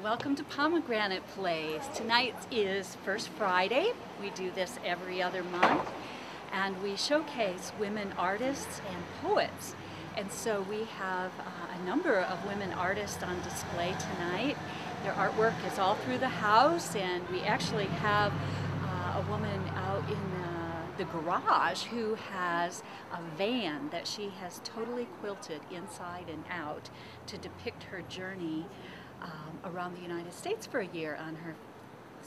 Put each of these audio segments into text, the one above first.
welcome to Pomegranate Plays. Tonight is First Friday. We do this every other month, and we showcase women artists and poets. And so we have a number of women artists on display tonight. Their artwork is all through the house, and we actually have a woman out in the garage who has a van that she has totally quilted inside and out to depict her journey around the United States for a year on her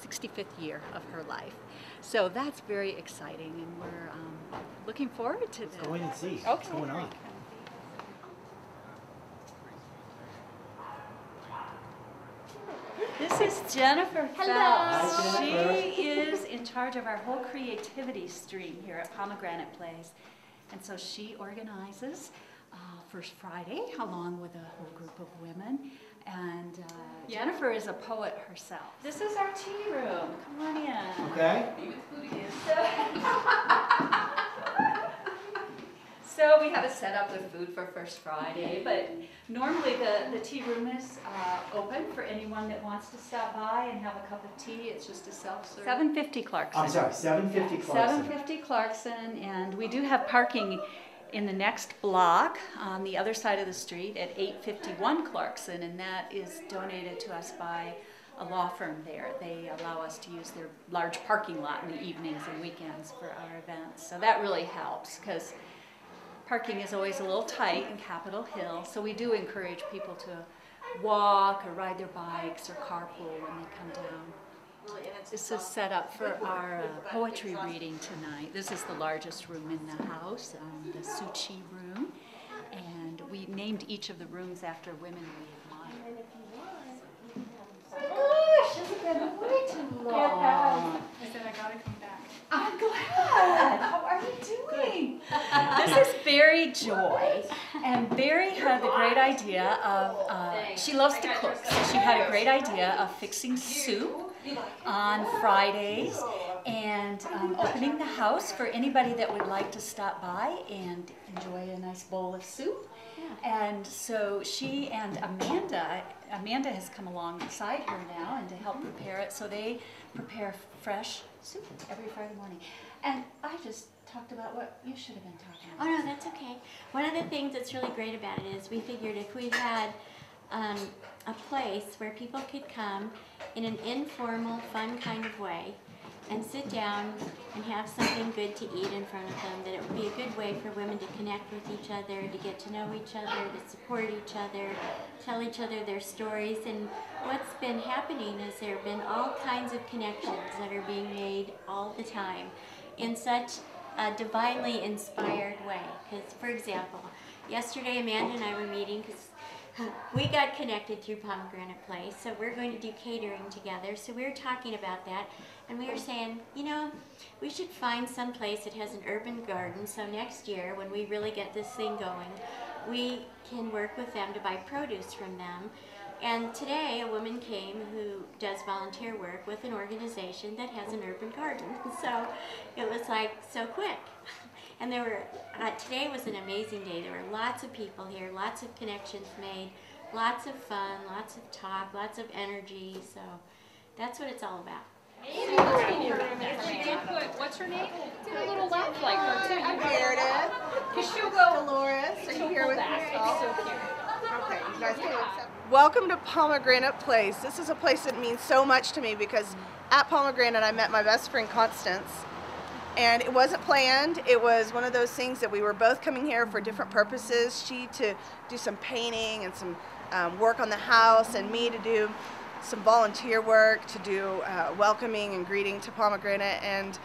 65th year of her life. So that's very exciting, and we're looking forward to this. Let's go in and see what's going on. This is Jennifer. Hello. Phelps. She is in charge of our whole creativity stream here at Pomegranate Plays. And so she organizes First Friday along with a whole group of women. And Jennifer is a poet herself. This is our tea room. Come on in. Okay. So we have it set up with food for First Friday, but normally the tea room is open for anyone that wants to stop by and have a cup of tea. It's just a self-serve. 750 Clarkson. I'm sorry, 750 Clarkson. 750 Clarkson, and we do have parking in the next block on the other side of the street at 851 Clarkson, and that is donated to us by a law firm there. They allow us to use their large parking lot in the evenings and weekends for our events. So that really helps, because parking is always a little tight in Capitol Hill, so we do encourage people to walk or ride their bikes or carpool when they come down. This is set up for our poetry reading tonight. This is the largest room in the house, the Suchi room, and we named each of the rooms after women we admire. Oh gosh, it's been way too long. I said I gotta come back. I'm glad. How are you doing? This is Barry Joy, and Barry had the great idea of, she loves to cook, so she had a great idea of fixing soup on Fridays and opening the house for anybody that would like to stop by and enjoy a nice bowl of soup. And so she and Amanda has come alongside her now and to help prepare it. So they prepare fresh soup every Friday morning. And I just talked about what you should have been talking about. Oh no, that's okay. One of the things that's really great about it is we figured if we had a place where people could come in an informal, fun kind of way and sit down and have something good to eat in front of them, that it would be a good way for women to connect with each other, to get to know each other, to support each other, tell each other their stories. And what's been happening is there have been all kinds of connections that are being made all the time in such a divinely inspired way. Because, for example, yesterday Amanda and I were meeting because we got connected through Pomegranate Place, so we're going to do catering together. So we were talking about that, and we were saying, you know, we should find some place that has an urban garden, so next year, when we really get this thing going, we can work with them to buy produce from them. And today, a woman came who does volunteer work with an organization that has an urban garden. So it was like so quick. And there were, today was an amazing day. There were lots of people here, lots of connections made, lots of fun, lots of talk, lots of energy. So that's what it's all about. What's her name? Did a little laugh like her too. I'm Meredith. Because she'll go. Dolores, are you here with me? It's so cute. Okay, you guys can accept. Welcome to Pomegranate Place. This is a place that means so much to me because at Pomegranate I met my best friend Constance. And it wasn't planned. It was one of those things that we were both coming here for different purposes. She to do some painting and some work on the house, and me to do some volunteer work, to do welcoming and greeting to Pomegranate. And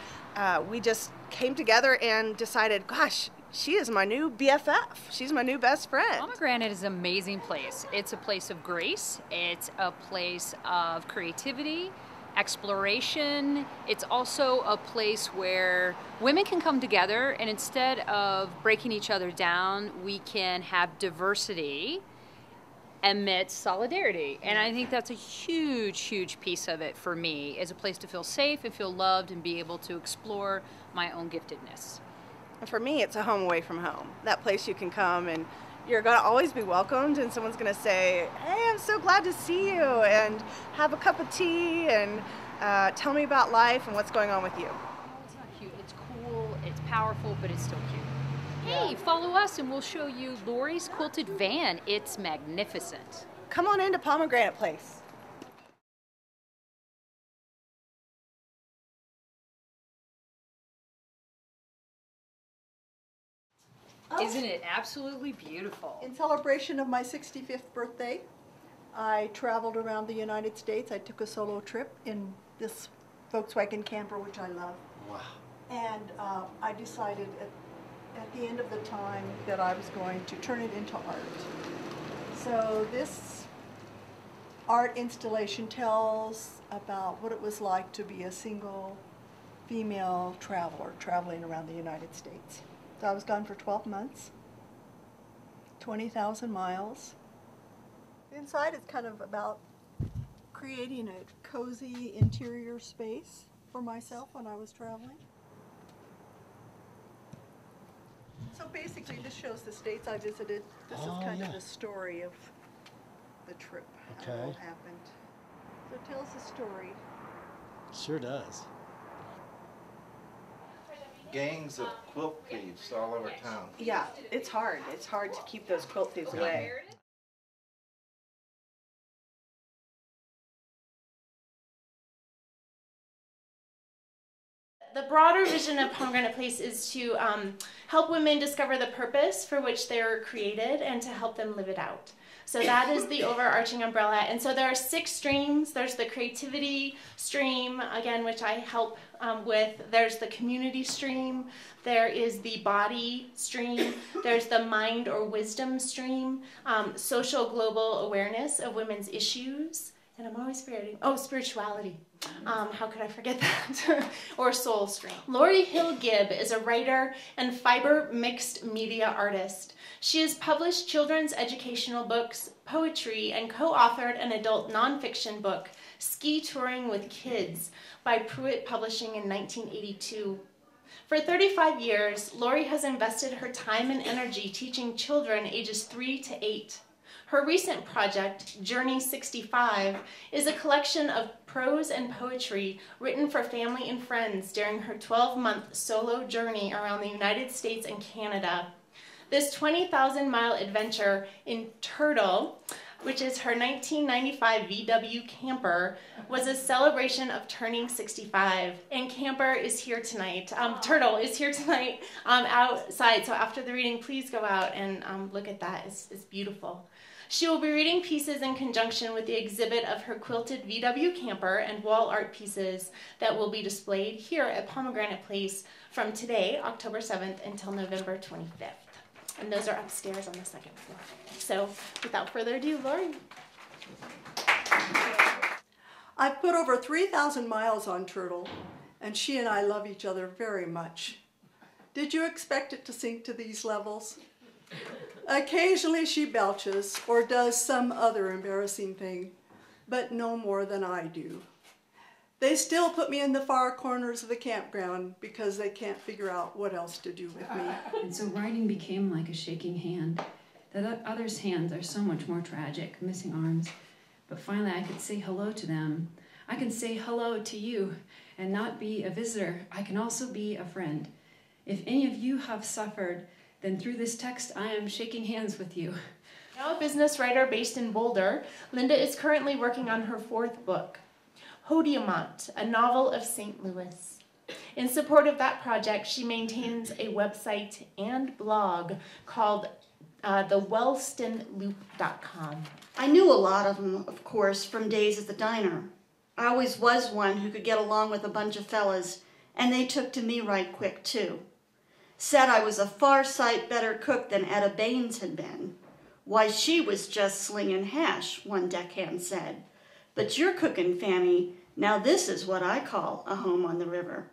we just came together and decided, gosh, she is my new BFF. She's my new best friend. Pomegranate is an amazing place. It's a place of grace. It's a place of creativity, exploration. It's also a place where women can come together, and instead of breaking each other down, we can have diversity amidst solidarity. And I think that's a huge, huge piece of it for me, as a place to feel safe and feel loved and be able to explore my own giftedness. And for me, it's a home away from home. That place you can come and you're going to always be welcomed, and someone's going to say, hey, I'm so glad to see you, and have a cup of tea, and tell me about life and what's going on with you. Oh, it's not cute. It's cool, it's powerful, but it's still cute. Hey, follow us and we'll show you Lori's quilted van. It's magnificent. Come on into Pomegranate Place. Isn't it absolutely beautiful? In celebration of my 65th birthday, I traveled around the United States. I took a solo trip in this Volkswagen camper, which I love. Wow. And I decided at the end of the time that I was going to turn it into art. So this art installation tells about what it was like to be a single female traveler traveling around the United States. So I was gone for 12 months, 20,000 miles. Inside it's kind of about creating a cozy interior space for myself when I was traveling. So basically this shows the states I visited. This is kind of the story of the trip, how it all happened. So it tells the story. Sure does. Gangs of quilt thieves all over town. Yeah, it's hard. It's hard to keep those quilt thieves away. The broader vision of Pomegranate Place is to help women discover the purpose for which they were created and to help them live it out. So that is the overarching umbrella. And so there are 6 streams. There's the creativity stream, again, which I help with. There's the community stream. There is the body stream. There's the mind or wisdom stream. Social global awareness of women's issues. And I'm always forgetting, spirituality. How could I forget that? Or soul stream. Lori Hill Gibb is a writer and fiber mixed media artist. She has published children's educational books, poetry, and co-authored an adult nonfiction book, Ski Touring with Kids, by Pruitt Publishing in 1982. For 35 years, Lori has invested her time and energy teaching children ages 3 to 8. Her recent project, Journey 65, is a collection of prose and poetry written for family and friends during her 12-month solo journey around the United States and Canada. This 20,000-mile adventure in Turtle, which is her 1995 VW camper, was a celebration of turning 65. And Camper is here tonight. Turtle is here tonight outside. So after the reading, please go out and look at that. It's beautiful. She will be reading pieces in conjunction with the exhibit of her quilted VW camper and wall art pieces that will be displayed here at Pomegranate Place from today, October 7th, until November 25th. And those are upstairs on the 2nd floor. So without further ado, Lori. I've put over 3,000 miles on Turtle, and she and I love each other very much. Did you expect it to sink to these levels? Occasionally she belches or does some other embarrassing thing, but no more than I do. They still put me in the far corners of the campground because they can't figure out what else to do with me. And so writing became like a shaking hand. The other's hands are so much more tragic, missing arms. But finally I could say hello to them. I can say hello to you and not be a visitor. I can also be a friend. If any of you have suffered, then through this text I am shaking hands with you. Now a business writer based in Boulder, Linda is currently working on her 4th book, Hodiamant, a novel of St. Louis. In support of that project, she maintains a website and blog called thewellstonloop.com. I knew a lot of them, of course, from days at the diner. I always was one who could get along with a bunch of fellas, and they took to me right quick, too. Said I was a far sight better cook than Etta Baines had been. Why, she was just slinging hash, one deckhand said. But you're cooking, Fanny. Now this is what I call a home on the river.